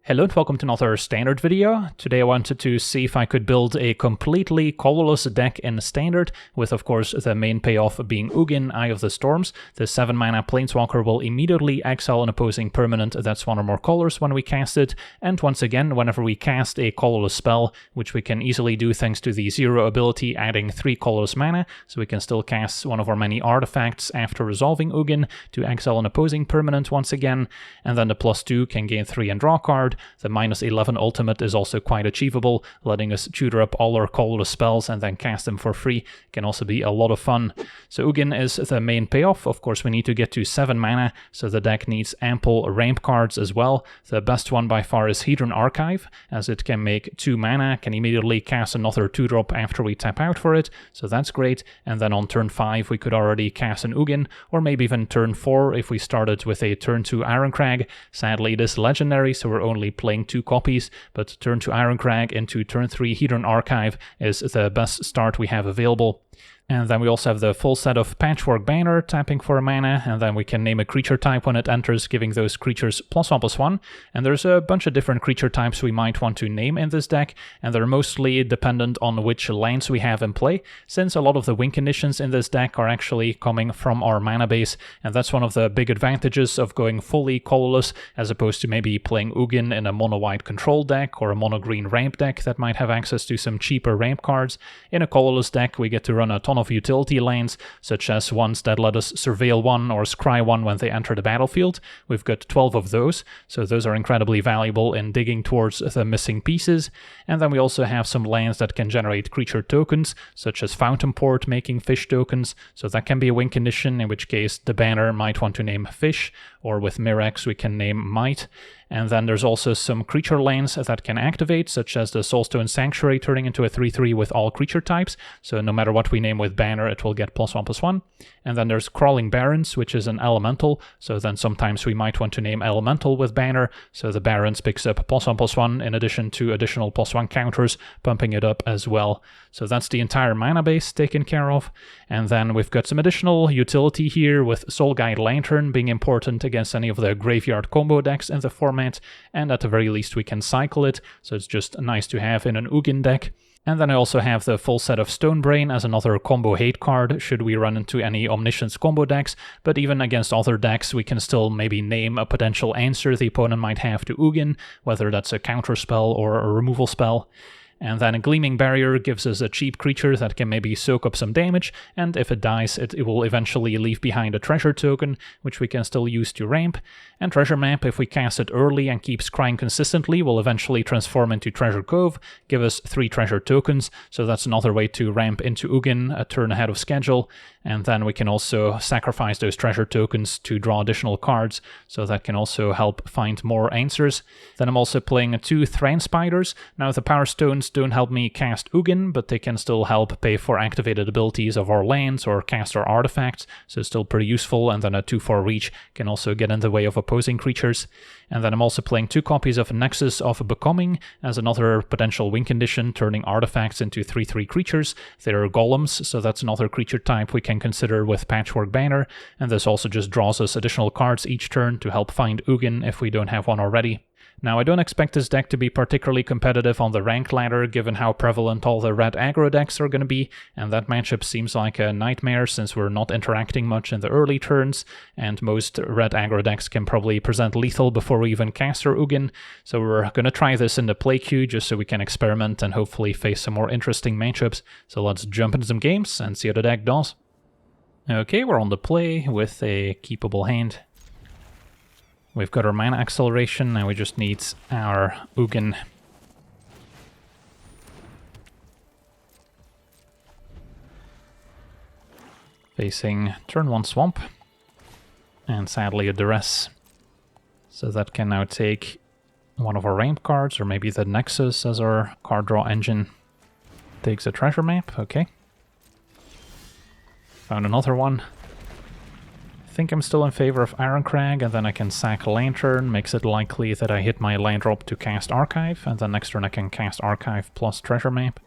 Hello and welcome to another standard video. Today I wanted to see if I could build a completely colorless deck in standard, with of course the main payoff being Ugin, Eye of the Storms. The 7 mana planeswalker will immediately exile an opposing permanent that's one or more colors when we cast it, and once again, whenever we cast a colorless spell, which we can easily do thanks to the 0 ability adding 3 colorless mana, so we can still cast one of our many artifacts after resolving Ugin to exile an opposing permanent once again, and then the +2 can gain 3 and draw a card. The -11 ultimate is also quite achievable, letting us tutor up all our colorless spells and then cast them for free. Can also be a lot of fun. So Ugin is the main payoff. Of course we need to get to 7 mana, so the deck needs ample ramp cards as well. The best one by far is Hedron Archive, as it can make 2 mana, can immediately cast another 2-drop after we tap out for it, so that's great. And then on turn 5 we could already cast an Ugin, or maybe even turn 4 if we started with a turn 2 Ironcrag. Sadly it is legendary, so we're only playing 2 copies, but turn 2 Ironcrag into turn 3 Hedron Archive is the best start we have available. And then we also have the full set of Patchwork Banner, tapping for a mana, and then we can name a creature type when it enters, giving those creatures +1/+1. And there's a bunch of different creature types we might want to name in this deck, and they're mostly dependent on which lands we have in play, since a lot of the win conditions in this deck are actually coming from our mana base, and that's one of the big advantages of going fully colorless, as opposed to maybe playing Ugin in a mono-white control deck or a mono-green ramp deck that might have access to some cheaper ramp cards. In a colorless deck we get to run a ton of utility lands, such as ones that let us surveil one or scry one when they enter the battlefield. We've got 12 of those, so those are incredibly valuable in digging towards the missing pieces. And then we also have some lands that can generate creature tokens, such as Fountain Port making fish tokens, so that can be a win condition, in which case the banner might want to name fish, or with Mirax we can name might. And then there's also some creature lands that can activate, such as the Soulstone Sanctuary turning into a 3/3 with all creature types, so no matter what we name with banner it will get +1/+1. And then there's Crawling Barrens, which is an elemental, so then sometimes we might want to name elemental with banner, so the Barrens picks up +1/+1 in addition to additional +1 counters, pumping it up as well. So that's the entire mana base taken care of. And then we've got some additional utility here, with Soul Guide Lantern being important against any of the graveyard combo decks in the format, and at the very least we can cycle it, so it's just nice to have in an Ugin deck. And then I also have the full set of Stonebrain as another combo hate card should we run into any Omniscience combo decks, but even against other decks we can still maybe name a potential answer the opponent might have to Ugin, whether that's a counter spell or a removal spell. And then a Gleaming Barrier gives us a cheap creature that can maybe soak up some damage, and if it dies it will eventually leave behind a treasure token, which we can still use to ramp. And Treasure Map, if we cast it early and keep scrying consistently, will eventually transform into Treasure Cove, give us 3 treasure tokens, so that's another way to ramp into Ugin a turn ahead of schedule. And then we can also sacrifice those treasure tokens to draw additional cards, so that can also help find more answers. Then I'm also playing 2 Thran Spiders. Now the Power Stones don't help me cast Ugin, but they can still help pay for activated abilities of our lands or cast our artifacts, so it's still pretty useful. And then a 2/4 reach can also get in the way of opposing creatures. And then I'm also playing 2 copies of Nexus of Becoming as another potential win condition, turning artifacts into 3/3 creatures. They're golems, so that's another creature type we can consider with Patchwork Banner, and this also just draws us additional cards each turn to help find Ugin if we don't have one already. Now I don't expect this deck to be particularly competitive on the rank ladder, given how prevalent all the red aggro decks are going to be, and that matchup seems like a nightmare since we're not interacting much in the early turns, and most red aggro decks can probably present lethal before we even cast our Ugin. So we're going to try this in the play queue just so we can experiment and hopefully face some more interesting matchups. So let's jump into some games and see how the deck does. Okay, we're on the play with a keepable hand. We've got our mana acceleration, and we just need our Ugin. Facing turn 1 Swamp, and sadly a Duress. So that can now take one of our ramp cards, or maybe the Nexus as our card draw engine. Takes a Treasure Map, okay. Found another one. I think I'm still in favor of Ironcrag, and then I can sack Lantern, makes it likely that I hit my land drop to cast Archive, and then next turn I can cast Archive plus Treasure Map,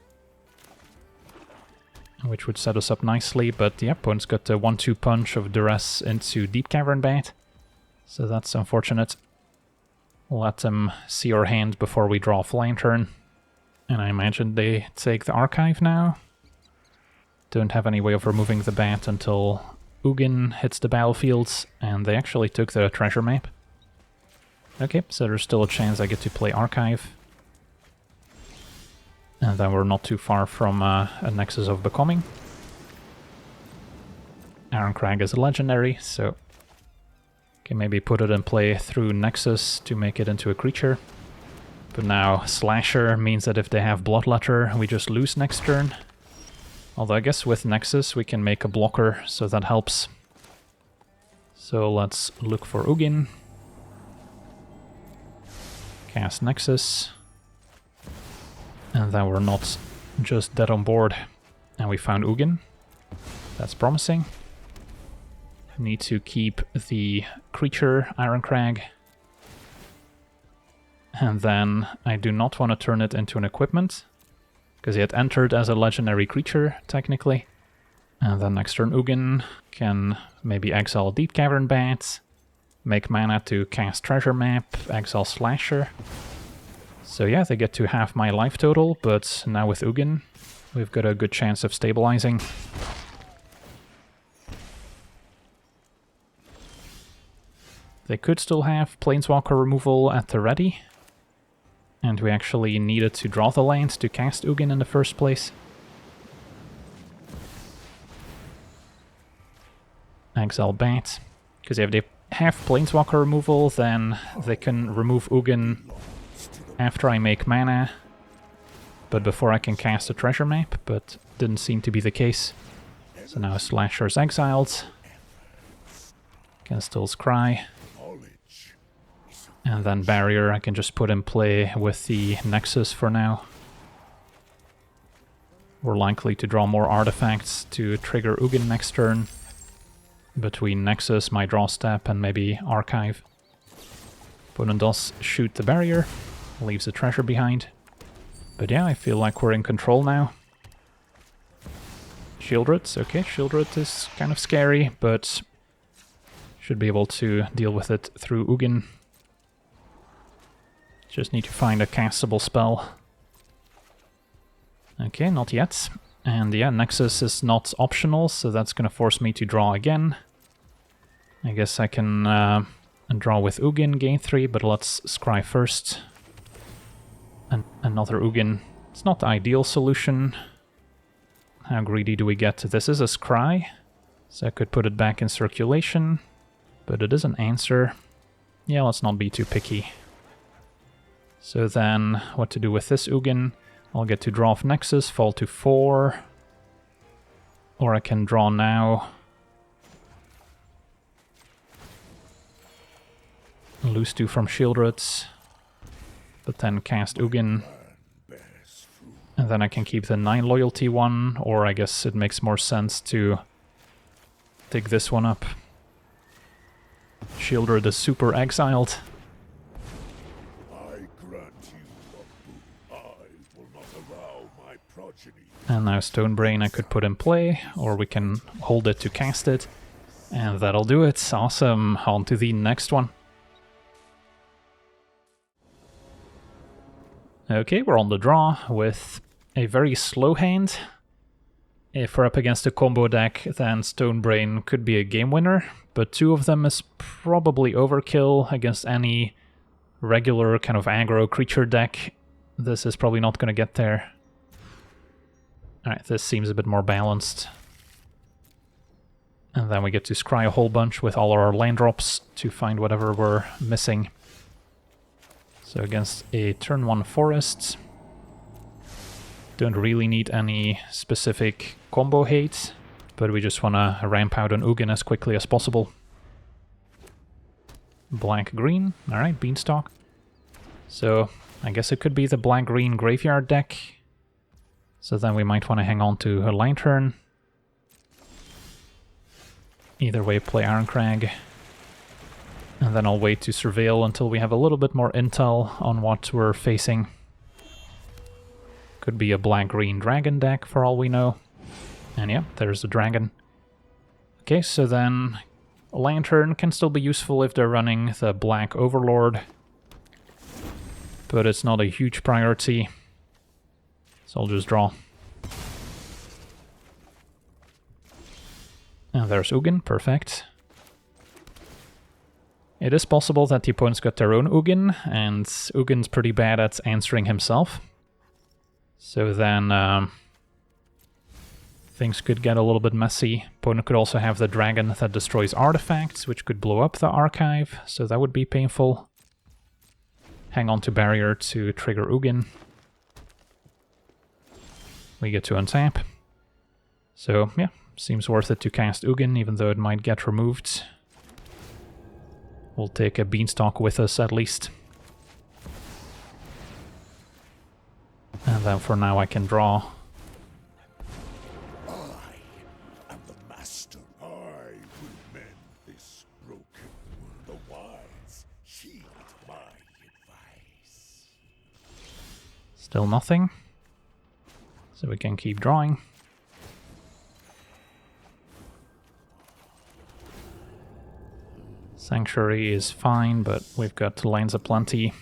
which would set us up nicely. But the opponent's got the 1-2 punch of Duress into Deep Cavern Bat, so that's unfortunate. let them see our hand before we draw off Lantern. And I imagine they take the archive now. Don't have any way of removing the bat until Ugin hits the battlefield, and they actually took the treasure map. Okay, so there's still a chance I get to play archive. And then we're not too far from a Nexus of Becoming. Ironcrag is a legendary, so can maybe put it in play through Nexus to make it into a creature. But now Slasher means that if they have Bloodletter, we just lose next turn. Although I guess with Nexus we can make a blocker, so that helps. So let's look for Ugin. Cast Nexus. And then we're not just dead on board. And we found Ugin. That's promising. Need to keep the creature Ironcrag. And then I do not want to turn it into an equipment, because he had entered as a legendary creature, technically. And then next turn Ugin can maybe exile Deep Cavern Bat, make mana to cast Treasure Map, exile Slasher. So yeah, they get to half my life total, but now with Ugin, we've got a good chance of stabilizing. They could still have Planeswalker removal at the ready. And we actually needed to draw the land to cast Ugin in the first place. Exile Bat. Because if they have Planeswalker removal, then they can remove Ugin after I make mana. But before I can cast a treasure map, but didn't seem to be the case. So now Slasher's exiled. Can still scry. And then Barrier I can just put in play with the Nexus for now. We're likely to draw more artifacts to trigger Ugin next turn. Between Nexus, my draw step, and maybe Archive. Opponent does shoot the Barrier, leaves the treasure behind. But yeah, I feel like we're in control now. Shieldred, okay, Shieldred is kind of scary, but should be able to deal with it through Ugin. Just need to find a castable spell. Okay, not yet. And yeah, Nexus is not optional, so that's gonna force me to draw again. I guess I can draw with Ugin, gain 3, but let's scry first. And another Ugin. It's not the ideal solution. How greedy do we get? This is a scry, so I could put it back in circulation, but it is an answer. Yeah, let's not be too picky. So then, what to do with this Ugin? I'll get to draw off Nexus, fall to 4. Or I can draw now. Lose 2 from Shieldred. But then cast Ugin. And then I can keep the 9 loyalty one, or I guess it makes more sense to take this one up. Shieldred is super exiled. And now Stonebrain I could put in play, or we can hold it to cast it. And that'll do it. Awesome. On to the next one. Okay, we're on the draw with a very slow hand. If we're up against a combo deck, then Stonebrain could be a game winner, but 2 of them is probably overkill against any regular kind of aggro creature deck. This is probably not going to get there. Alright, this seems a bit more balanced. And then we get to scry a whole bunch with all our land drops to find whatever we're missing. So against a turn 1 forest, don't really need any specific combo hate, but we just want to ramp out on Ugin as quickly as possible. Black-green, alright, Beanstalk. So I guess it could be the black-green graveyard deck. So then we might want to hang on to a Lantern. Either way, play Ironcrag. And then I'll wait to surveil until we have a little bit more intel on what we're facing. Could be a black-green dragon deck for all we know. And yeah, there's the dragon. Okay, so then Lantern can still be useful if they're running the black Overlord. but it's not a huge priority. So I'll just draw. And there's Ugin, perfect. It is possible that the opponent's got their own Ugin, and Ugin's pretty bad at answering himself. So then things could get a little bit messy. Opponent could also have the dragon that destroys artifacts, which could blow up the archive, so that would be painful. Hang on to barrier to trigger Ugin. We get to untap. So yeah, seems worth it to cast Ugin, even though it might get removed. We'll take a beanstalk with us at least. And then for now I can draw. I am the master. I will mend this broken. The wise heed my advice. Still nothing. So we can keep drawing. Sanctuary is fine, but we've got lands aplenty.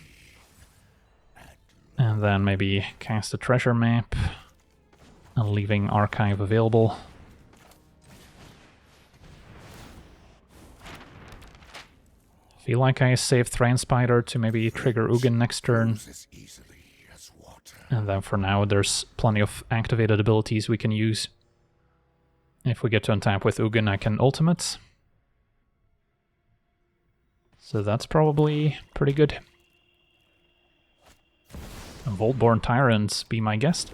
And then maybe cast a treasure map, and leaving archive available. Feel like I saved Transpider to maybe trigger Ugin next turn. And then for now there's plenty of activated abilities we can use. If we get to untap with Ugin, I can ultimate. So that's probably pretty good. Voltborn Tyrants, be my guest.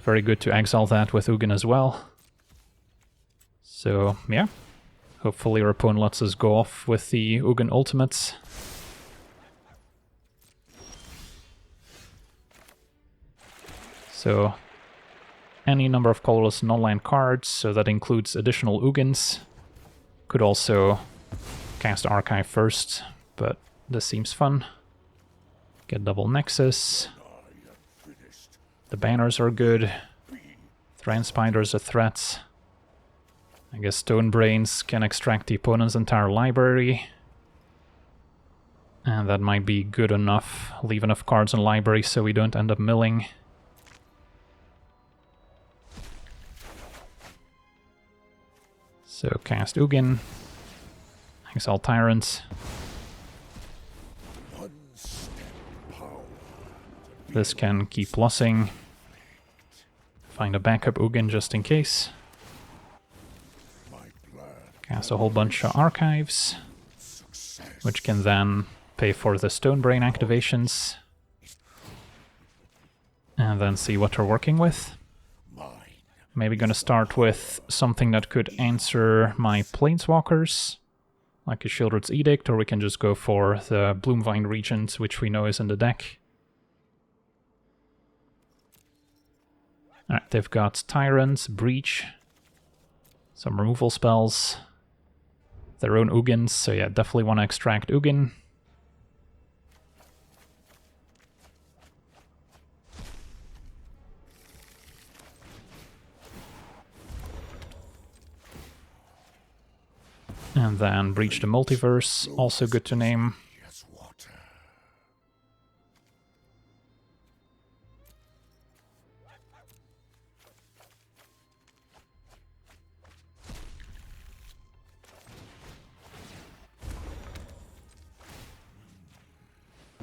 Very good to exile that with Ugin as well. So yeah, hopefully our opponent lets us go off with the Ugin ultimates. So any number of colorless non-land cards, so that includes additional Ugins. Could also cast Archive first, but this seems fun. Get double Nexus. The banners are good. Transpider's a threat. I guess Stonebrains can extract the opponent's entire library. And that might be good enough. Leave enough cards in library so we don't end up milling. So cast Ugin. Exile Tyrant. This can keep plussing. Find a backup Ugin just in case. Cast a whole bunch of archives, which can then pay for the Stonebrain activations. And then see what we're working with. Maybe gonna start with something that could answer my Planeswalkers, like a Shieldred's Edict, or we can just go for the Bloomvine Regent, which we know is in the deck. Alright, they've got Tyrant, Breach, some removal spells, their own Ugins, so yeah, definitely want to extract Ugin. And then Breach the Multiverse, also good to name.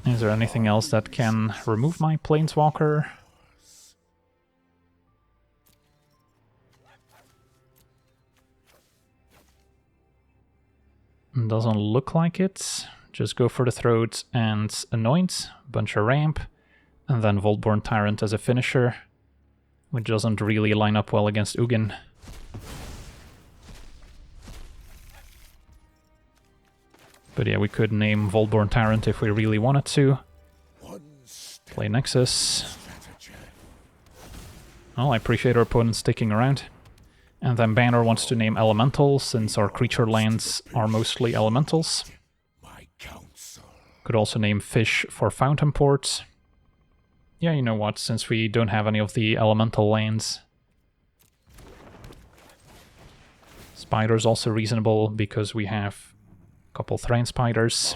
Is there anything else that can remove my Planeswalker? Doesn't look like it. Just go for the throat and anoint, bunch of ramp, and then Voltborn Tyrant as a finisher, which doesn't really line up well against Ugin. But yeah, we could name Voltborn Tyrant if we really wanted to. Play Nexus. Well, I appreciate our opponent sticking around. And then Banner wants to name Elementals, since our creature lands are mostly Elementals. Could also name Fish for Fountain Port. Yeah, you know what, since we don't have any of the Elemental lands. Spider's also reasonable, because we have a couple Transpiders.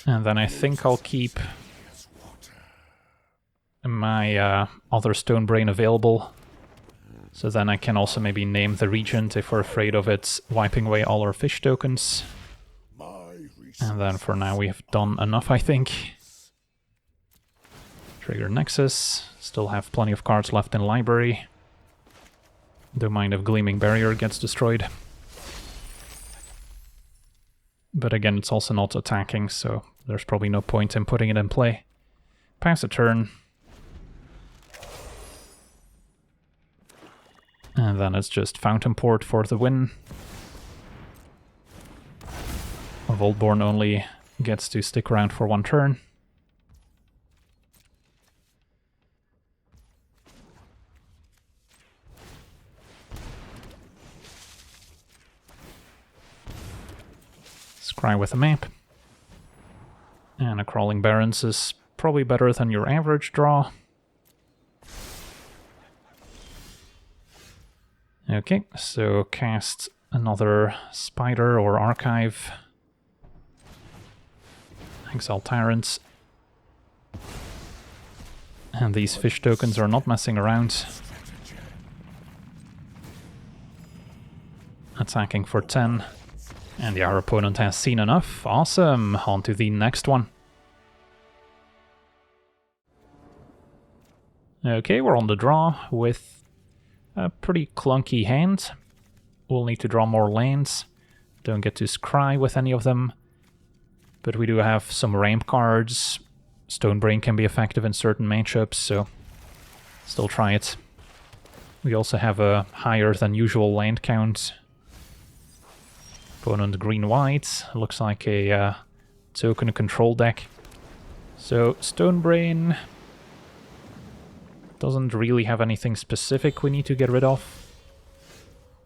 And then I think I'll keep my other stone brain available. So then I can also maybe name the regent if we're afraid of it wiping away all our fish tokens. And then for now we have done enough, I think. Trigger Nexus. Still have plenty of cards left in library. Don't mind if Gleaming Barrier gets destroyed. But again, it's also not attacking, so there's probably no point in putting it in play. Pass a turn. And then it's just Fountain Port for the win. Voltborn only gets to stick around for one turn. Scry with a map. And a Crawling Barrens is probably better than your average draw. Okay, so cast another Spider or Archive. Exile Tyrants. And these fish tokens are not messing around. Attacking for 10. And yeah, our opponent has seen enough. Awesome! On to the next one. Okay, we're on the draw with a pretty clunky hand. We'll need to draw more lands. Don't get to scry with any of them. But we do have some ramp cards. Stonebrain can be effective in certain matchups, so still try it. We also have a higher than usual land count. Opponent green-white. Looks like a token control deck. So Stonebrain doesn't really have anything specific we need to get rid of.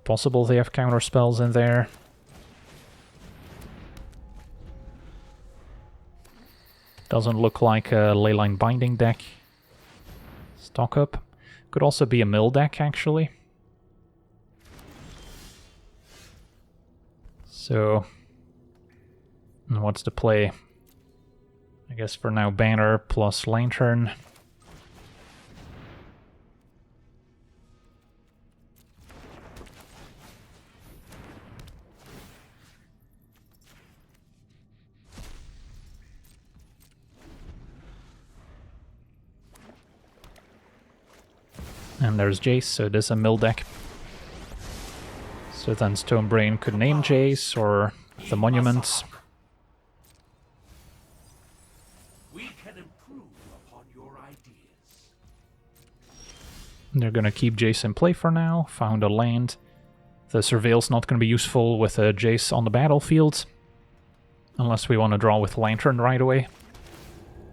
Possible they have counter spells in there. Doesn't look like a Leyline Binding deck. Stock up. Could also be a mill deck, actually. So, what's the play? I guess for now Banner plus Lantern. And there's Jace, so it is a mill deck. So then Stonebrain could name Jace or the Monuments. We can improve upon your ideas. They're gonna keep Jace in play for now. Found a land. The Surveil's not gonna be useful with a Jace on the battlefield. Unless we want to draw with Lantern right away.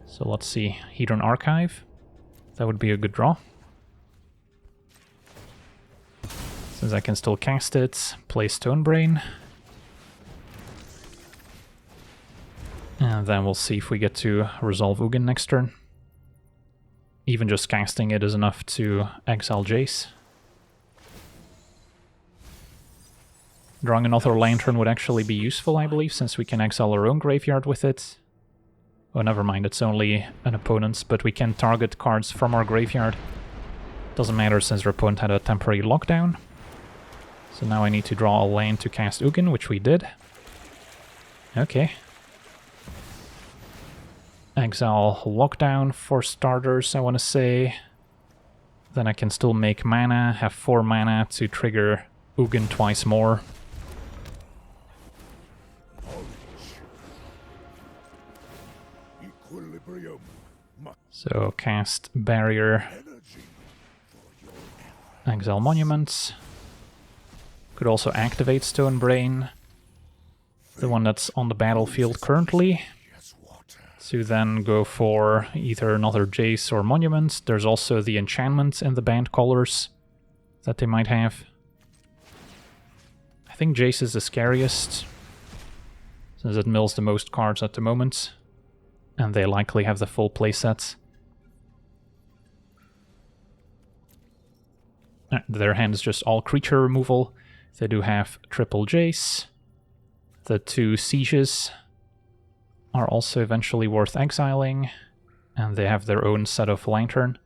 So let's see. Hedron Archive. That would be a good draw. Since I can still cast it, play Stonebrain. And then we'll see if we get to resolve Ugin next turn. Even just casting it is enough to exile Jace. Drawing another Lantern would actually be useful, I believe, since we can exile our own graveyard with it. Oh, never mind, it's only an opponent's, but we can target cards from our graveyard. Doesn't matter since our opponent had a temporary lockdown. So now I need to draw a land to cast Ugin, which we did. Okay. Exile Lockdown for starters, I want to say. Then I can still make mana, have 4 mana to trigger Ugin twice more. So cast Barrier. Exile Monuments. Could also activate Stonebrain, the one that's on the battlefield currently, to then go for either another Jace or Monument. There's also the enchantment in the band colors that they might have. I think Jace is the scariest, since it mills the most cards at the moment, and they likely have the full playset. Their hand is just all creature removal. They do have triple Jace, the 2 Sieges, are also eventually worth exiling, and they have their own set of lantern.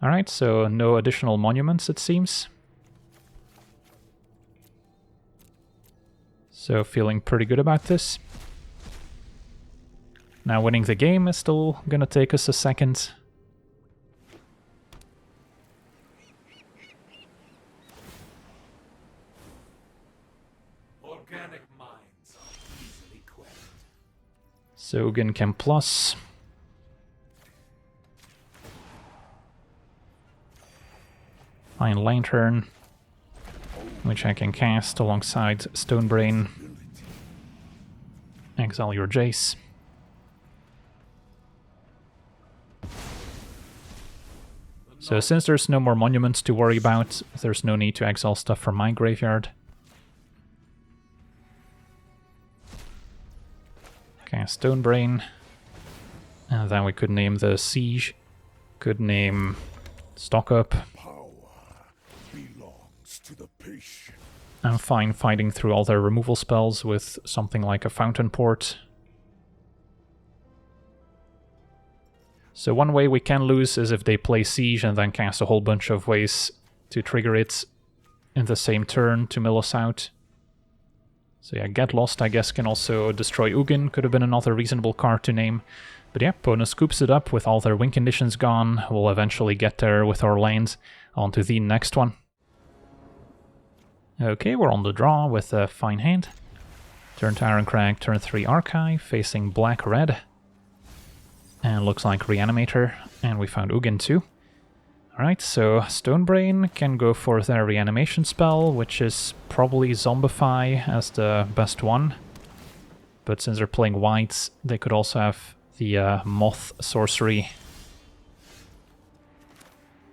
Alright, so no additional monuments, it seems. So feeling pretty good about this. Now winning the game is still gonna take us a second. Organic minds are easily quelled. So Ugin can plus. Find Lantern, which I can cast alongside Stonebrain. Exile your Jace. So since there's no more monuments to worry about, there's no need to exile stuff from my graveyard. Cast Stonebrain. And then we could name the Siege. Could name Stock Up. I'm fine fighting through all their removal spells with something like a Fountain Port. So one way we can lose is if they play Siege and then cast a whole bunch of ways to trigger it in the same turn to mill us out. So yeah, Get Lost I guess can also destroy Ugin, could have been another reasonable card to name. But yeah, opponent scoops it up with all their win conditions gone. We'll eventually get there with our lands. On to the next one. Okay, we're on the draw with a fine hand. Turn to Ironcrag, turn 3 Archive, facing black-red. And looks like Reanimator, and we found Ugin too. Alright, so Stonebrain can go for their reanimation spell, which is probably Zombify as the best one. But since they're playing whites, they could also have the Moth sorcery.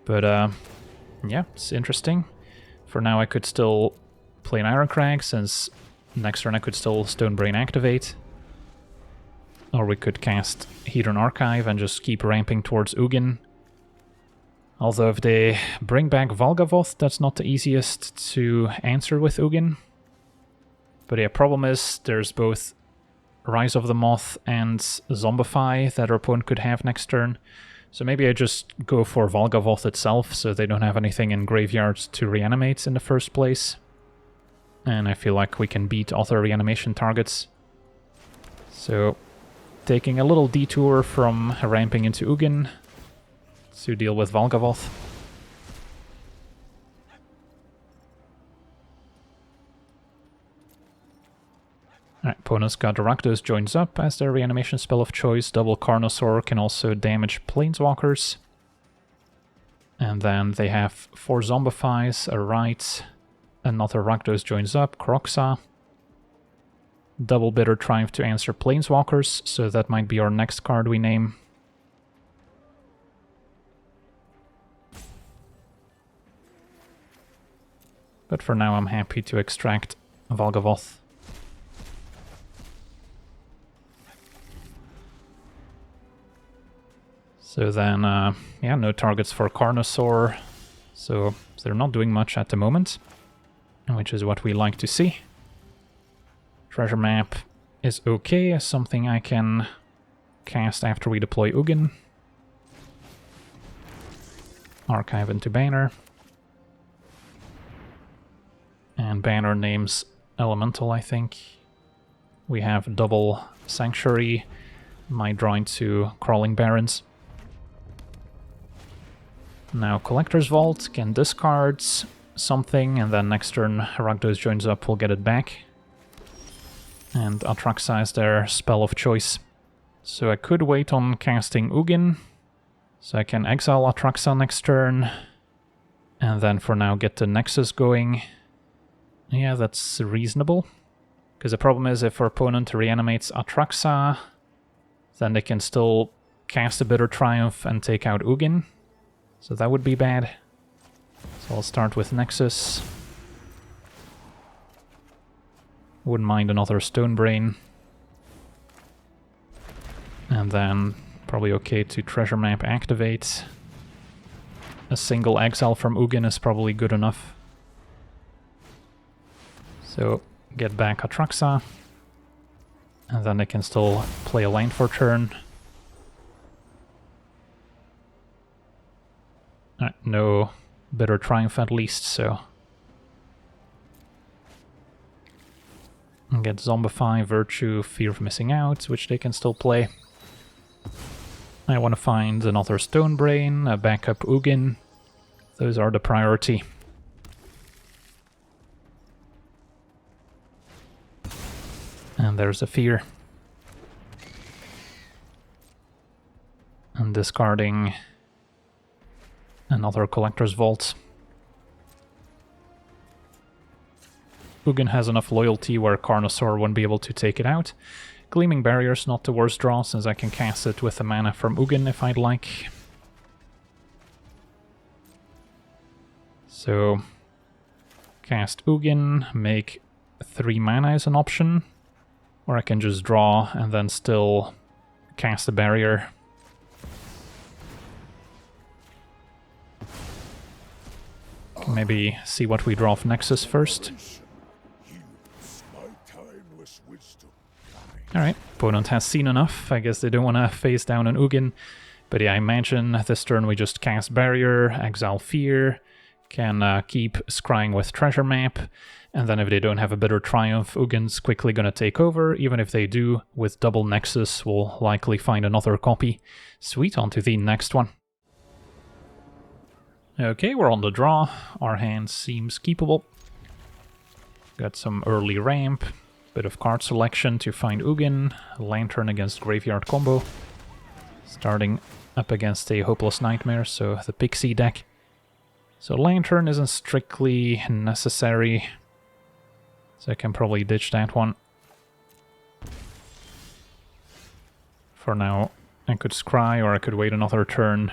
But yeah, it's interesting. For now I could still play an Ironcrag, since next turn I could still Stonebrain activate. Or we could cast Hedron Archive and just keep ramping towards Ugin. Although if they bring back Valgavoth, that's not the easiest to answer with Ugin. But yeah, problem is there's both Rise of the Moth and Zombify that our opponent could have next turn. So maybe I just go for Valgavoth itself, so they don't have anything in graveyards to reanimate in the first place. And I feel like we can beat other reanimation targets. So, taking a little detour from ramping into Ugin to deal with Valgavoth. Alright, opponent's got Rakdos joins up as their reanimation spell of choice. Double Carnosaur can also damage Planeswalkers. And then they have 4 Zombifies, a Right, another Rakdos joins up, Kroxa. Double Bitter Triumph to answer Planeswalkers, so that might be our next card we name. But for now I'm happy to extract Valgavoth. So then, yeah, no targets for Carnosaur, so they're not doing much at the moment, which is what we like to see. Treasure Map is okay as something I can cast after we deploy Ugin. Archive into Banner. And Banner names Elemental, I think. We have double Sanctuary, might draw into Crawling Barrens. Now Collector's Vault can discard something, and then next turn Rakdos joins up, we'll get it back. And Atraxa is their spell of choice. So I could wait on casting Ugin, so I can exile Atraxa next turn, and then for now get the Nexus going. Yeah, that's reasonable. Because the problem is if our opponent reanimates Atraxa, then they can still cast a Bitter Triumph and take out Ugin. So that would be bad. So I'll start with Nexus. Wouldn't mind another Stonebrain. And then probably okay to Treasure Map activate. A single exile from Ugin is probably good enough. So get back Atraxa. And then they can still play a land for turn. No Bitter Triumph at least, so... And get Zombify, Virtue, Fear of Missing Out, which they can still play. I want to find another Stone Brain, a backup Ugin. Those are the priority. And there's a Fear. And discarding another Collector's Vault. Ugin has enough loyalty where Carnosaur won't be able to take it out. Gleaming Barrier's not the worst draw, since I can cast it with the mana from Ugin if I'd like. So, cast Ugin, make 3 mana is an option. Or I can just draw and then still cast a barrier. Maybe see what we draw off Nexus first. Alright, opponent has seen enough. I guess they don't want to face down an Ugin. But yeah, I imagine this turn we just cast Barrier, exile Fear, can keep scrying with Treasure Map, and then if they don't have a Bitter Triumph, Ugin's quickly gonna take over. Even if they do, with double Nexus, we'll likely find another copy. Sweet, on to the next one. Okay, we're on the draw. Our hand seems keepable. Got some early ramp. Bit of card selection to find Ugin, Lantern against Graveyard combo. Starting up against a Hopeless Nightmare, so the Pixie deck. So Lantern isn't strictly necessary, so I can probably ditch that one. For now, I could scry or I could wait another turn.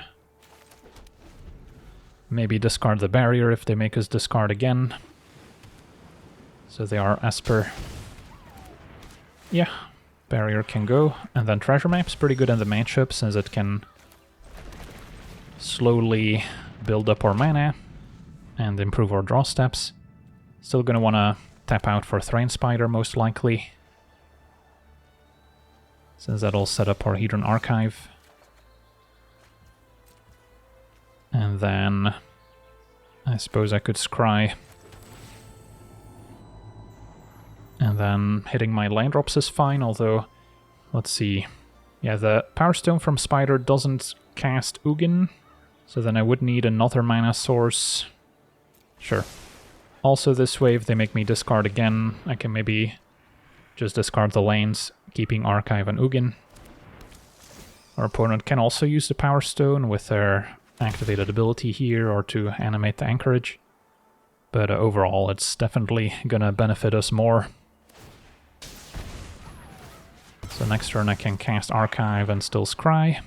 Maybe discard the barrier if they make us discard again. So they are Esper. Yeah, barrier can go, and then Treasure Map's pretty good in the matchup since it can slowly build up our mana and improve our draw steps. Still gonna wanna tap out for Thrain Spider most likely, since that'll set up our Hedron Archive. And then I suppose I could scry. And then hitting my land drops is fine, although, let's see. Yeah, the Power Stone from Spider doesn't cast Ugin, so then I would need another mana source. Sure. Also this way, if they make me discard again, I can maybe just discard the lanes, keeping Archive and Ugin. Our opponent can also use the Power Stone with their activated ability here, or to animate the Anchorage. But overall, it's definitely gonna benefit us more. So next turn I can cast Archive and still scry.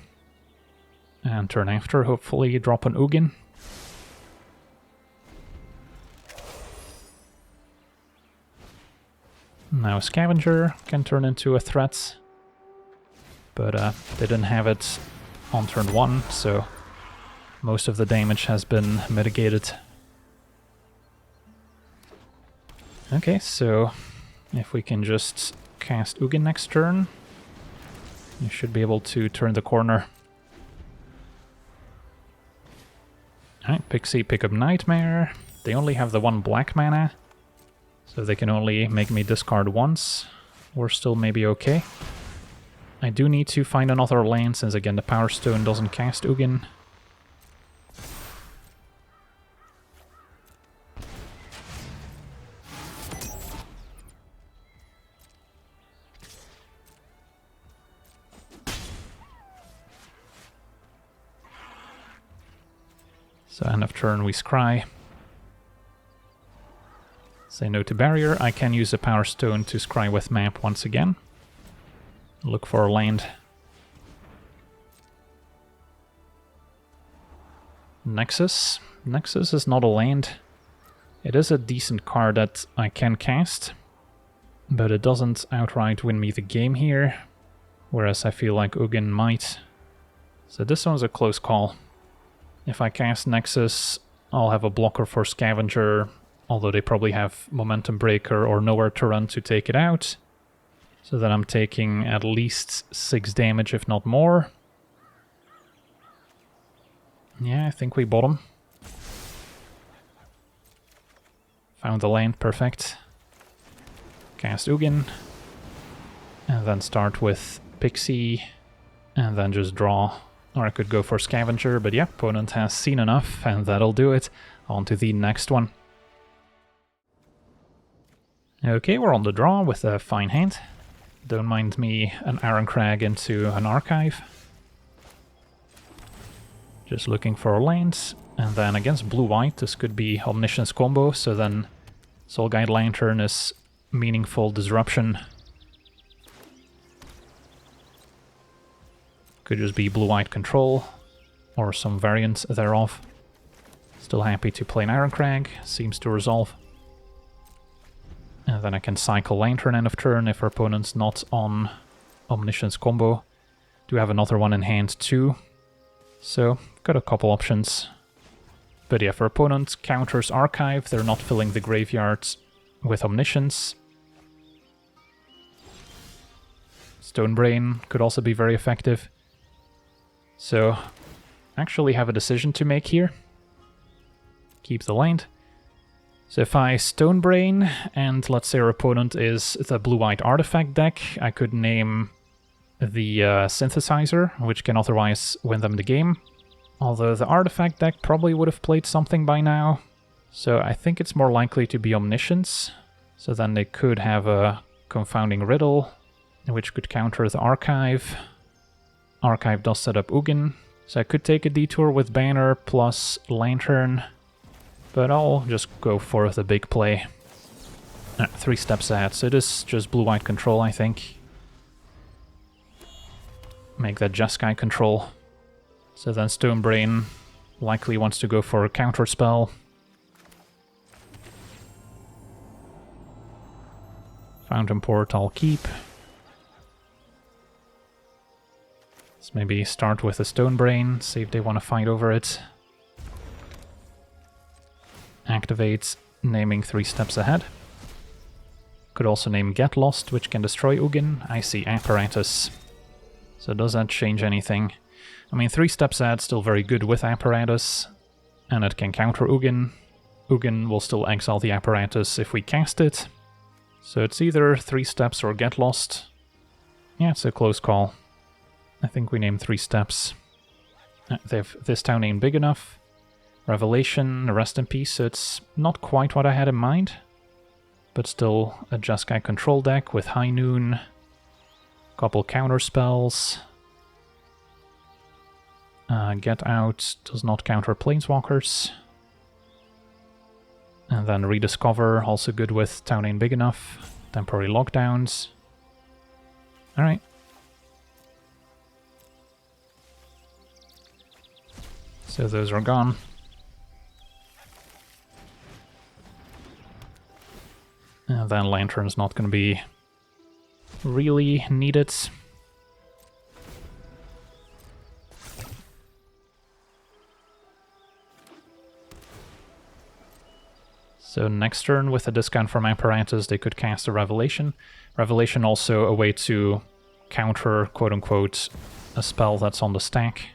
And turn after, hopefully drop an Ugin. Now Scavenger can turn into a threat. But they didn't have it on turn 1, so most of the damage has been mitigated. Okay, so if we can just cast Ugin next turn, you should be able to turn the corner. Alright, Pixie pick up Nightmare. They only have the 1 black mana, so they can only make me discard once. We're still maybe okay. I do need to find another land, since again the Power Stone doesn't cast Ugin. So end of turn we scry. Say no to barrier. I can use the Power Stone to scry with map once again. Look for a land. Nexus. Nexus is not a land. It is a decent card that I can cast, but it doesn't outright win me the game here, whereas I feel like Ugin might. So this one's a close call. If I cast Nexus, I'll have a blocker for Scavenger, although they probably have Momentum Breaker or nowhere to run to take it out. So that I'm taking at least 6 damage, if not more. Yeah, I think we bottom. Found the land, perfect. Cast Ugin. And then start with Pixie. And then just draw. Or I could go for Scavenger, but yeah, opponent has seen enough, and that'll do it. On to the next one. Okay, we're on the draw with a fine hand. Don't mind me an Iron Crag into an Archive. Just looking for lands. And then against blue-white, this could be Omniscience combo, so then Soul Guide Lantern is meaningful disruption. Could just be blue-white control, or some variant thereof. Still happy to play an Iron Crag, seems to resolve. And then I can cycle Lantern end of turn if our opponent's not on Omniscience combo. Do have another one in hand too, so got a couple options. But yeah, if our opponent counters Archive, they're not filling the graveyard with Omniscience. Stonebrain could also be very effective. So, actually have a decision to make here. Keep the land. So if I Stonebrain, and let's say our opponent is the blue-white artifact deck, I could name the Synthesizer, which can otherwise win them the game. Although the artifact deck probably would have played something by now. So I think it's more likely to be Omniscience. So then they could have a Confounding Riddle, which could counter the Archive. Archive does set up Ugin. So I could take a detour with Banner plus Lantern. But I'll just go for the big play. 3 steps ahead, so it is just blue-white control, I think. Make that Jeskai control. So then Stonebrain likely wants to go for a counter spell. Fountain Port I'll keep. Let's maybe start with a Stonebrain, see if they want to fight over it. Activate, naming 3 steps ahead. Could also name Get Lost, which can destroy Ugin. I see Apparatus. So does that change anything? I mean, 3 steps ahead, still very good with Apparatus. And it can counter Ugin. Ugin will still exile the Apparatus if we cast it. So it's either 3 steps or Get Lost. Yeah, it's a close call. I think we name 3 steps. They have this town ain't big enough. Revelation, Rest in Peace, so it's not quite what I had in mind. But still a Jeskai control deck with High Noon. Couple counter spells. Get Out does not counter Planeswalkers. And then Rediscover, also good with Town Ain't Big Enough. Temporary lockdowns. Alright. So those are gone. And then Lantern's not going to be really needed. So next turn, with a discount from Apparatus, they could cast a Revelation. Revelation also a way to counter, quote-unquote, a spell that's on the stack.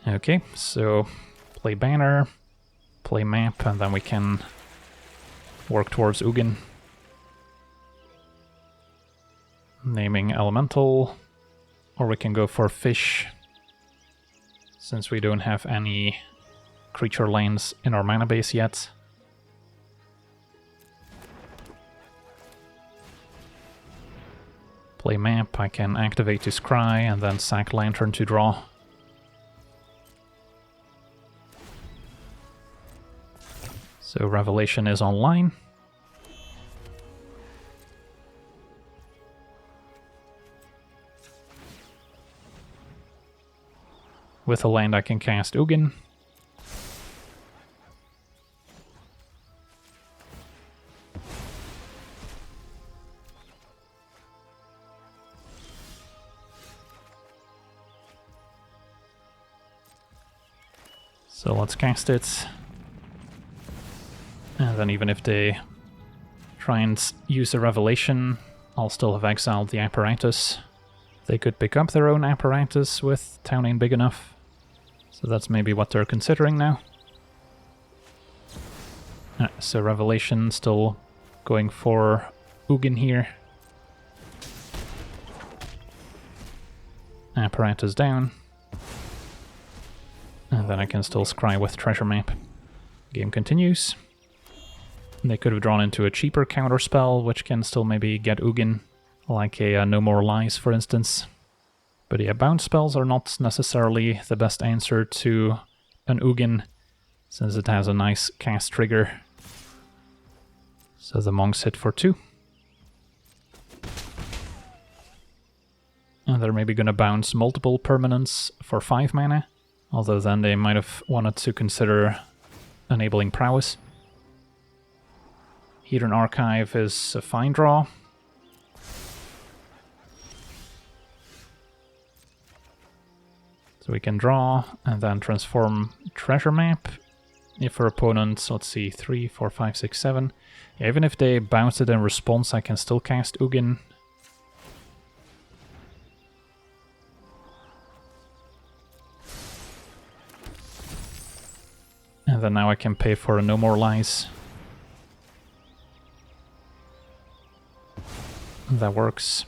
Okay, so play Banner, play Map, and then we can work towards Ugin. Naming Elemental, or we can go for Fish, since we don't have any creature lands in our mana base yet. Play Map, I can activate to Scry, and then sack Lantern to draw. So Revelation is online. With a land I can cast Ugin. So let's cast it. And then even if they try and use a revelation, I'll still have exiled the apparatus. They could pick up their own apparatus with town ain't big enough. So that's maybe what they're considering now. So revelation still going for Ugin here. Apparatus down. And then I can still scry with treasure map. Game continues. They could have drawn into a cheaper counter spell, which can still maybe get Ugin, like a No More Lies, for instance. But yeah, bounce spells are not necessarily the best answer to an Ugin, since it has a nice cast trigger. So the monks hit for 2. And they're maybe gonna bounce multiple permanents for 5 mana, although then they might have wanted to consider enabling prowess. Hidden Archive is a fine draw. So we can draw and then transform treasure map. If our opponents, let's see, 3, 4, 5, 6, 7. Yeah, even if they bounce it in response, I can still cast Ugin. And then now I can pay for a No More Lies. That works.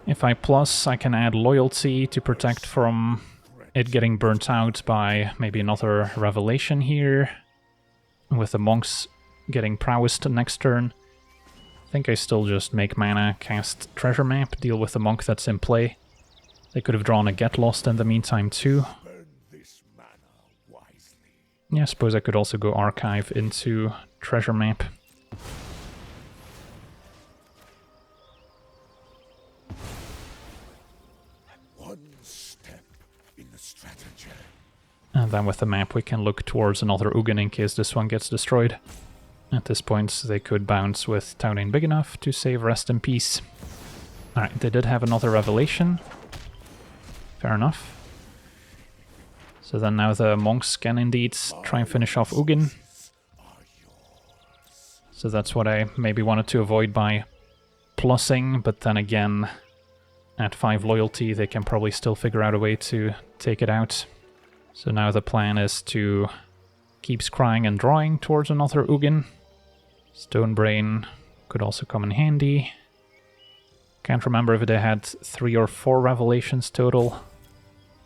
If I plus, I can add loyalty to protect from it getting burnt out by maybe another revelation here. With the monks getting prowessed next turn. I think I still just make mana, cast treasure map, deal with the monk that's in play. They could have drawn a Get Lost in the meantime too. Yeah, I suppose I could also go archive into treasure map. And then with the map we can look towards another Ugin in case this one gets destroyed. At this point they could bounce with town ain't big enough to save rest in peace. Alright, they did have another revelation. Fair enough. So then now the monks can indeed try and finish off Ugin. So that's what I maybe wanted to avoid by plussing, but then again, at 5 loyalty they can probably still figure out a way to take it out. So now the plan is to keep scrying and drawing towards another Ugin. Stonebrain could also come in handy. Can't remember if they had 3 or 4 revelations total.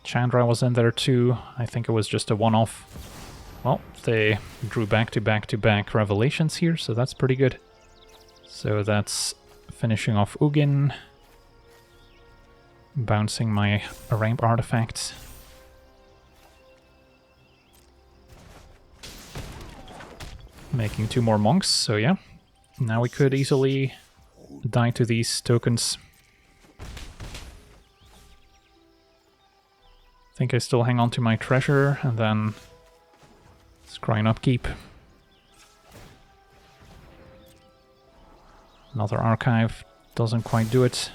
Chandra was in there too. I think it was just a one-off. Well, they drew back-to-back-to-back revelations here, so that's pretty good. So that's finishing off Ugin. Bouncing my ramp artifacts. Making 2 more monks, so yeah. Now we could easily die to these tokens. I think I still hang on to my treasure and then scry an upkeep. Another archive doesn't quite do it.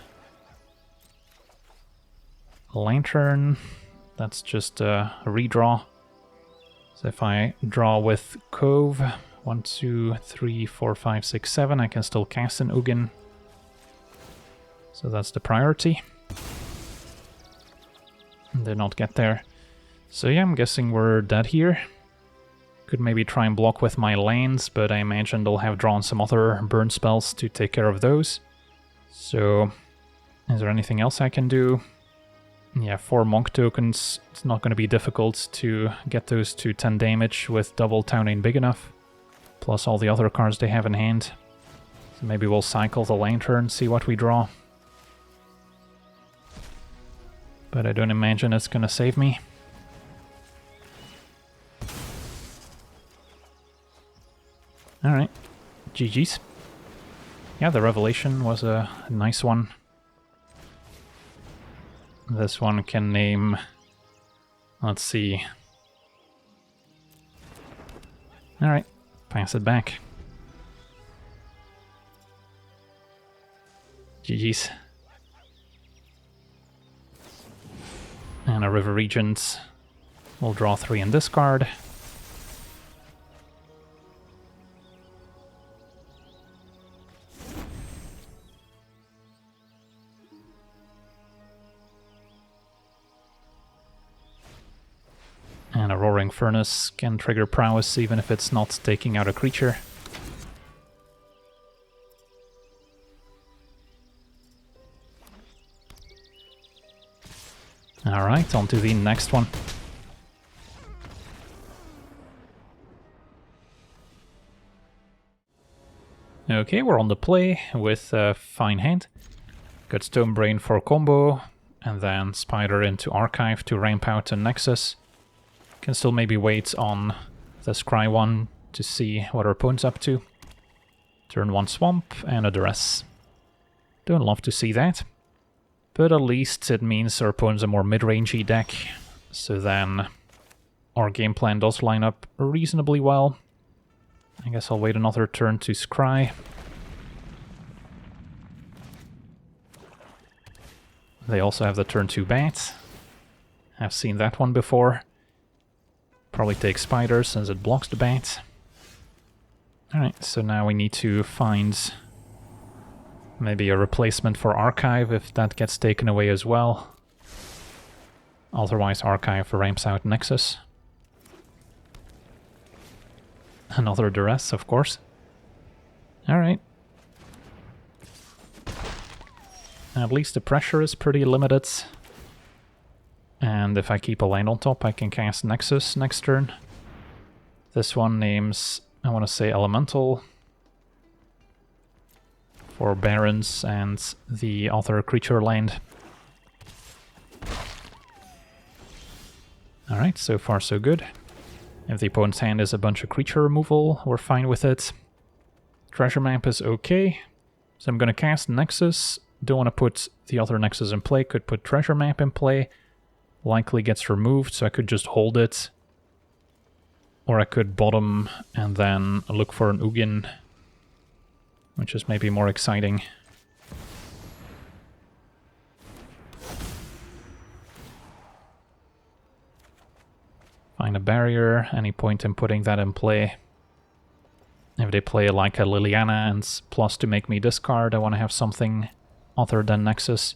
Lantern, that's just a redraw. So if I draw with Cove, 1, 2, 3, 4, 5, 6, 7, I can still cast an Ugin. So that's the priority. Did not get there. So yeah, I'm guessing we're dead here. Could maybe try and block with my lands, but I imagine they'll have drawn some other burn spells to take care of those. So, is there anything else I can do? Yeah, 4 monk tokens. It's not going to be difficult to get those to 10 damage with double town ain't big enough. Plus all the other cards they have in hand. So maybe we'll cycle the lantern, see what we draw. But I don't imagine it's going to save me. Alright, GG's. Yeah, the revelation was a nice one. This one can name... Let's see. Alright, pass it back. GG's. And a River Regent. We'll draw 3 and discard. And a Roaring Furnace can trigger Prowess even if it's not taking out a creature. Alright, on to the next one. Okay, we're on the play with a fine hand. Got Stonebrain for combo, and then Spider into Archive to ramp out a Nexus. Can still maybe wait on the Scry one to see what our opponent's up to. Turn 1 Swamp and a Duress. Don't love to see that. But at least it means our opponent's a more mid-rangey deck, so then our game plan does line up reasonably well. I guess I'll wait another turn to scry. They also have the turn 2 bat. I've seen that one before. Probably take Spider since it blocks the bat. Alright, so now we need to find maybe a replacement for Archive if that gets taken away as well. Otherwise Archive ramps out Nexus. Another Duress, of course. Alright. At least the pressure is pretty limited. And if I keep a land on top, I can cast Nexus next turn. This one names, I want to say Elemental for Barons and the other creature land. Alright, so far so good. If the opponent's hand is a bunch of creature removal, we're fine with it. Treasure Map is okay. So I'm going to cast Nexus. Don't want to put the other Nexus in play. Could put Treasure Map in play. Likely gets removed, so I could just hold it. Or I could bottom and then look for an Ugin, which is maybe more exciting. Find a barrier, any point in putting that in play. If they play like a Liliana and plus to make me discard, I want to have something other than Nexus.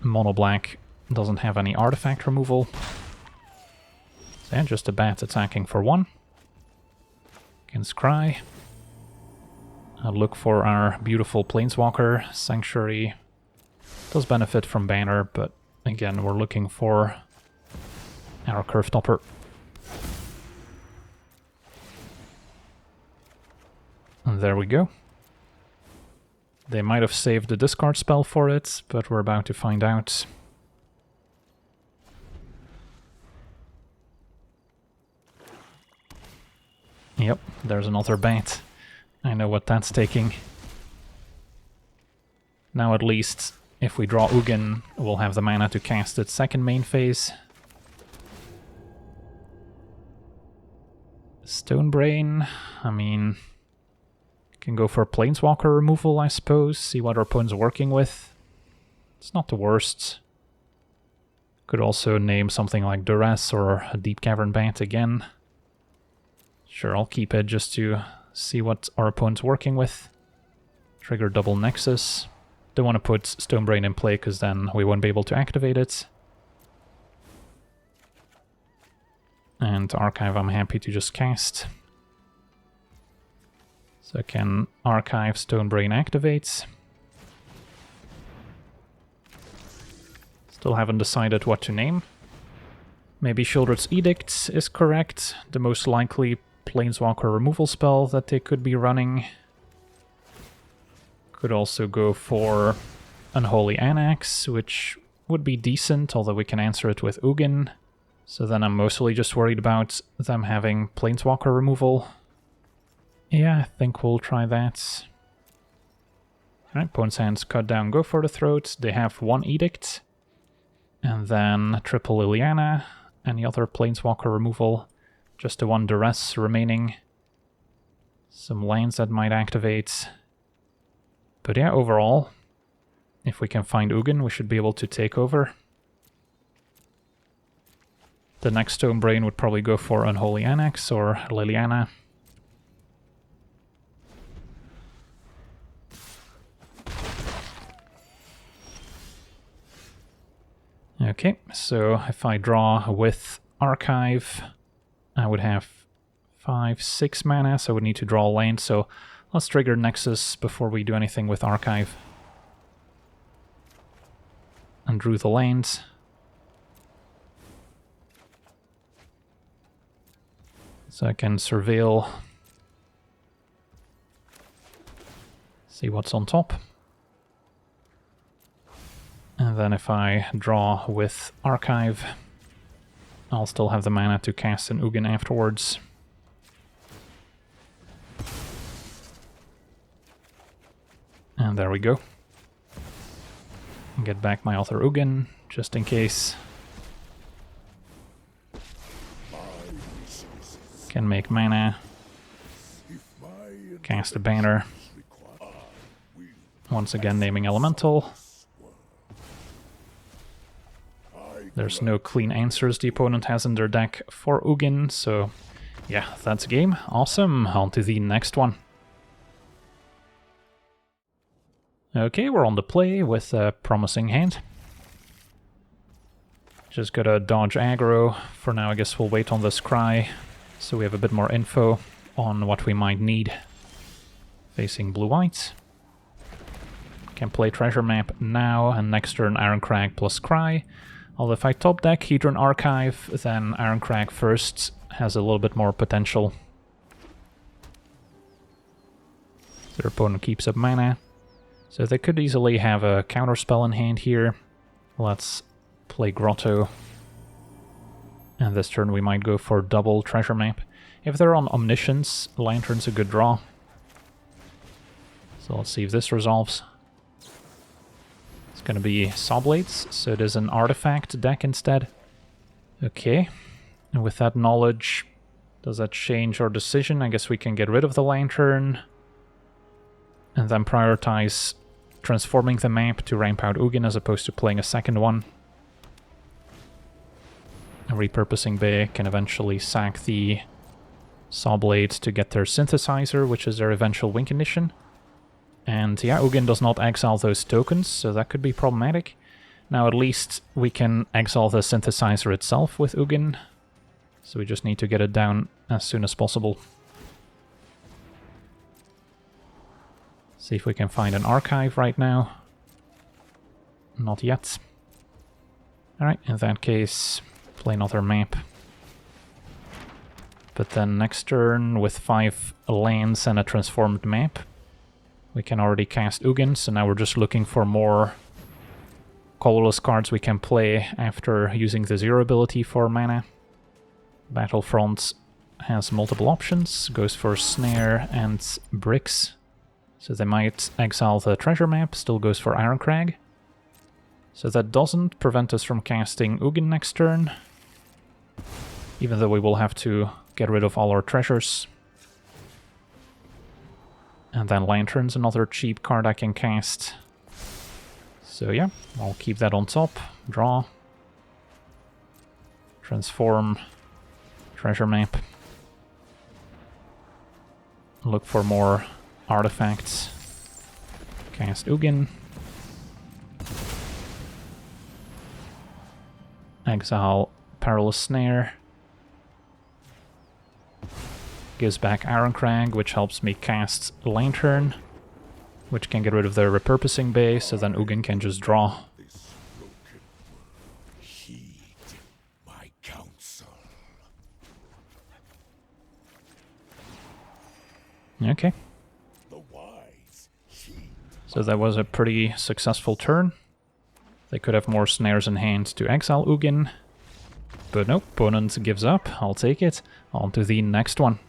Mono black doesn't have any artifact removal. So yeah, just a bat attacking for 1. Can scry. I'll look for our beautiful Planeswalker. Sanctuary does benefit from Banner, but again, we're looking for our Curve Topper. And there we go. They might have saved the discard spell for it, but we're about to find out. Yep, there's another bat. I know what that's taking. Now at least, if we draw Ugin, we'll have the mana to cast its second main phase. Stonebrain, I mean, can go for Planeswalker removal, I suppose, see what our opponent's working with. It's not the worst. Could also name something like Duress or a Deep Cavern Bat again. Sure, I'll keep it just to see what our opponent's working with. Trigger double Nexus. Don't want to put Stonebrain in play because then we won't be able to activate it. And Archive I'm happy to just cast. So I can Archive Stonebrain activate. Still haven't decided what to name. Maybe Sheoldred's Edict is correct. The most likely Planeswalker removal spell that they could be running. Could also go for Unholy Annex, which would be decent, although we can answer it with Ugin. So then I'm mostly just worried about them having Planeswalker removal. Yeah, I think we'll try that. Alright, opponent's hands cut down, go for the throat. They have 1 Edict. And then triple Liliana. Any other Planeswalker removal. Just the 1 Duress remaining. Some lands that might activate. But yeah, overall, if we can find Ugin, we should be able to take over. The next Stone Brain would probably go for Unholy Annex or Liliana. Okay, so if I draw with Archive, I would have 5, 6 mana, so I would need to draw land, so let's trigger Nexus before we do anything with Archive. And drew the land. So I can surveil, see what's on top. And then if I draw with Archive, I'll still have the mana to cast an Ugin afterwards. And there we go. Get back my other Ugin, just in case. Can make mana. Cast a banner. Once again naming Elemental. There's no clean answers the opponent has in their deck for Ugin, so yeah, that's game. Awesome, on to the next one. Okay, we're on the play with a promising hand. Just gotta dodge aggro. For now, I guess we'll wait on this Cry, so we have a bit more info on what we might need. Facing blue-white. Can play Treasure Map now, and next turn Ironcrag plus Cry. Although if I top deck Hedron Archive, then Ironcrag first has a little bit more potential. Their opponent keeps up mana. So they could easily have a counterspell in hand here. Let's play Grotto. And this turn we might go for double Treasure Map. If they're on Omniscience, Lantern's a good draw. So let's see if this resolves. It's going to be Sawblades, so it is an artifact deck instead. Okay, and with that knowledge, does that change our decision? I guess we can get rid of the Lantern. And then prioritize transforming the map to ramp out Ugin as opposed to playing a second one. A repurposing Bay can eventually sack the Sawblades to get their Synthesizer, which is their eventual win condition. And yeah, Ugin does not exile those tokens, so that could be problematic. Now at least we can exile the Synthesizer itself with Ugin, so we just need to get it down as soon as possible. See if we can find an Archive right now. Not yet. Alright, in that case, play another map. But then next turn, with 5 lands and a transformed map, we can already cast Ugin, so now we're just looking for more colorless cards we can play after using the 0 ability for mana. Battlefront has multiple options, goes for Snare and Bricks. So they might exile the Treasure Map, still goes for Ironcrag. So that doesn't prevent us from casting Ugin next turn, even though we will have to get rid of all our treasures. And then Lantern's another cheap card I can cast. So yeah, I'll keep that on top. Draw. Transform. Treasure Map. Look for more artifacts. Cast Ugin. Exile Perilous Snare. Gives back Ironcrag, which helps me cast Lantern, which can get rid of the repurposing bay, so then Ugin can just draw. Heed my counsel. Okay. So that was a pretty successful turn. They could have more snares in hand to exile Ugin. But nope, opponent gives up. I'll take it. On to the next one.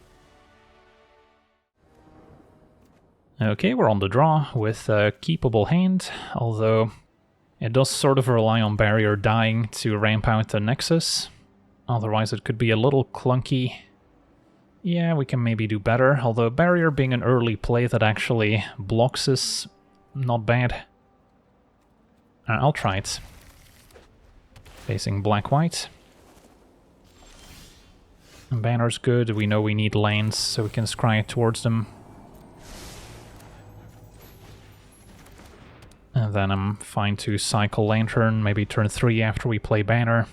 Okay, we're on the draw with a keepable hand, although it does sort of rely on Barrier dying to ramp out the Nexus. Otherwise it could be a little clunky. Yeah, we can maybe do better, although Barrier being an early play that actually blocks is not bad. I'll try it. Facing black-white. Banner's good, we know we need lanes, so we can scry towards them. And then I'm fine to cycle Lantern, maybe turn 3 after we play Banner.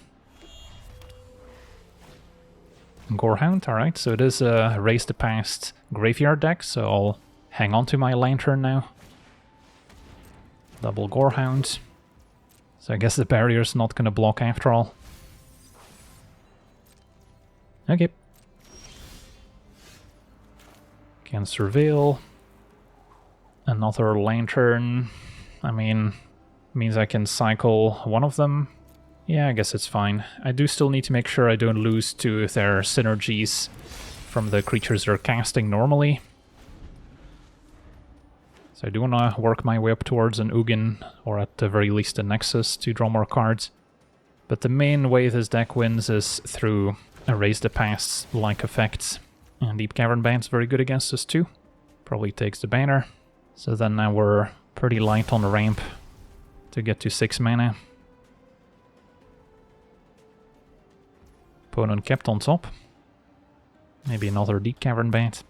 Gorehound, alright, so it is a Raise the Past graveyard deck, so I'll hang on to my Lantern now. Double Gorehound. So I guess the barrier's not gonna block after all. Okay. Can Surveil. Another Lantern. I mean, means I can cycle one of them. Yeah, I guess it's fine. I do still need to make sure I don't lose to their synergies from the creatures they're casting normally. So I do want to work my way up towards an Ugin, or at the very least a Nexus, to draw more cards. But the main way this deck wins is through Erase the Past-like effects. And Deep Cavern Band's very good against us too. Probably takes the banner. So then now we're pretty light on the ramp to get to 6 mana. Opponent kept on top. Maybe another Deep Cavern Band.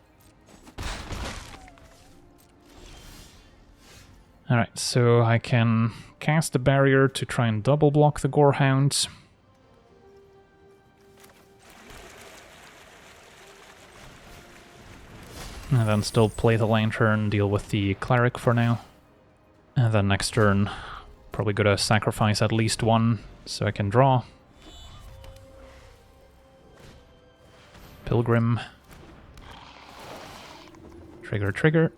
Alright, so I can cast the barrier to try and double block the Gorehound. And then still play the Lantern, deal with the Cleric for now. And then next turn, probably gonna sacrifice at least one so I can draw. Pilgrim. Trigger, trigger.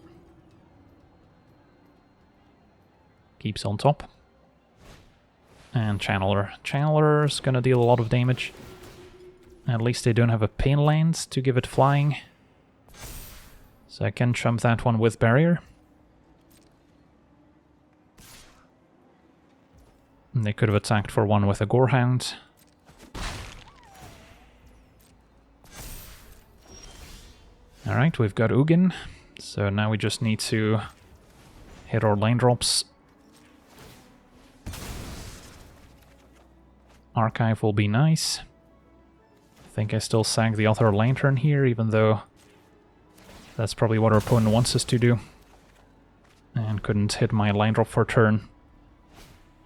Keeps on top. And Channeler. Channeler's gonna deal a lot of damage. At least they don't have a Pain Land to give it flying. So I can chump that one with Barrier. And they could have attacked for one with a Gorehound. Alright, we've got Ugin. So now we just need to hit our lane drops. Archive will be nice. I think I still sag the other Lantern here, even though that's probably what our opponent wants us to do. And couldn't hit my line drop for turn.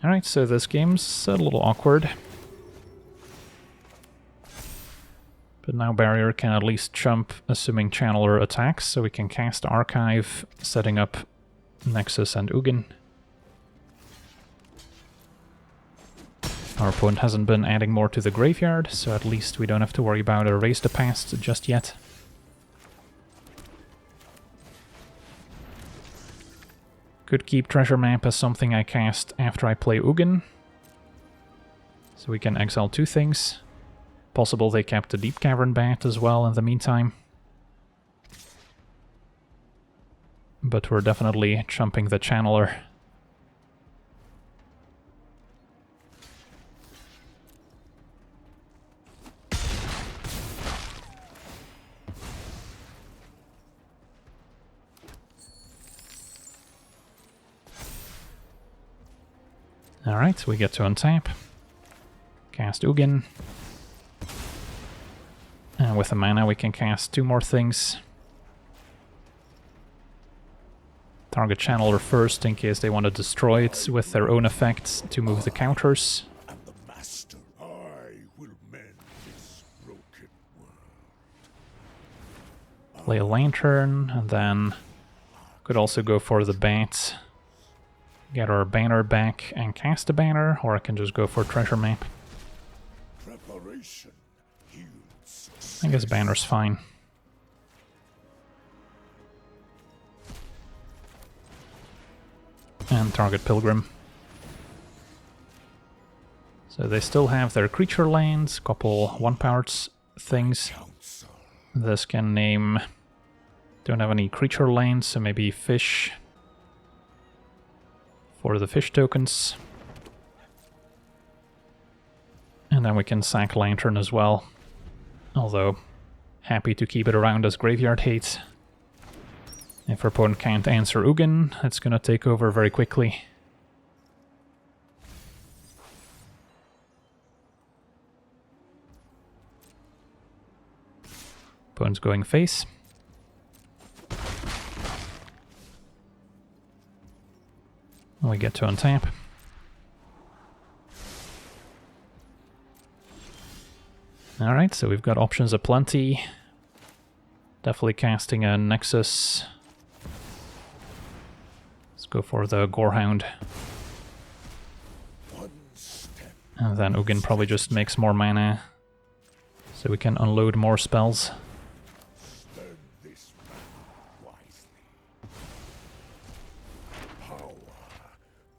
Alright, so this game's a little awkward. But now Barrier can at least chump, assuming Channeler attacks, so we can cast Archive, setting up Nexus and Ugin. Our opponent hasn't been adding more to the graveyard, so at least we don't have to worry about Erase the Past just yet. Could keep Treasure Map as something I cast after I play Ugin. So we can exile 2 things. Possible they kept the Deep Cavern Bat as well in the meantime. But we're definitely chumping the Channeler. Alright, we get to untap. Cast Ugin. And with the mana we can cast 2 more things. Target Channeler first in case they want to destroy it with their own effects to move the counters. And the master, I will mend this broken world. Play a Lantern, and then could also go for the Bat. Get our banner back and cast a banner, or I can just go for Treasure Map. Preparation yields success. I guess banner's fine. And target Pilgrim. So they still have their creature lands, couple 1-powered things. This can name... Don't have any creature lands, so maybe fish. For the fish tokens. And then we can sack Lantern as well. Although, happy to keep it around as graveyard hate. If our opponent can't answer Ugin, it's gonna take over very quickly. Opponent's going face. We get to untap. Alright, so we've got options aplenty. Definitely casting a Nexus. Let's go for the Gorehound. And then Ugin probably just makes more mana, so we can unload more spells.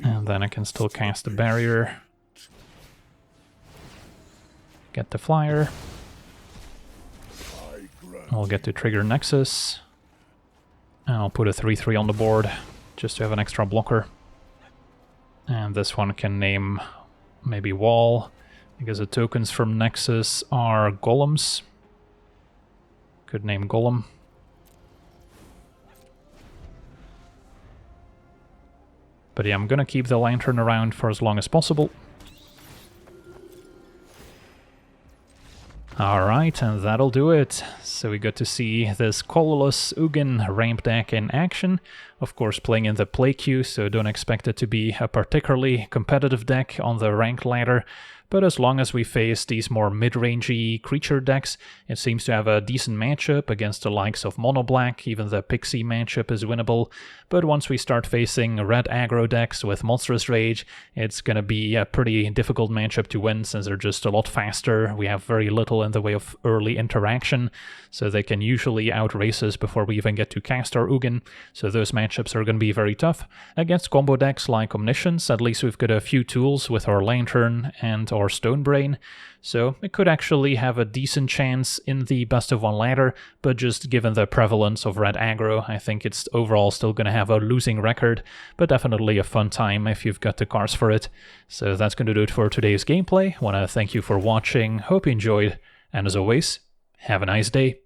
And then I can still cast a barrier. Get the flyer. I'll get to trigger Nexus. And I'll put a 3/3 on the board, just to have an extra blocker. And this one can name maybe Wall, because the tokens from Nexus are golems. Could name Golem. But yeah, I'm gonna keep the Lantern around for as long as possible. Alright, and that'll do it. So we got to see this colorless Ugin ramp deck in action. Of course, playing in the play queue, so don't expect it to be a particularly competitive deck on the rank ladder. But as long as we face these more mid-rangey creature decks, it seems to have a decent matchup against the likes of Mono Black. Even the Pixie matchup is winnable. But once we start facing red aggro decks with Monstrous Rage, it's gonna be a pretty difficult matchup to win, since they're just a lot faster. We have very little in the way of early interaction, so they can usually outrace us before we even get to cast our Ugin. So those matchups are gonna be very tough. Against combo decks like Omniscience, at least we've got a few tools with our Lantern and or Stonebrain, so it could actually have a decent chance in the best of one ladder, but just given the prevalence of red aggro, I think it's overall still going to have a losing record, but definitely a fun time if you've got the cards for it. So that's going to do it for today's gameplay. Want to thank you for watching, hope you enjoyed, and as always, have a nice day.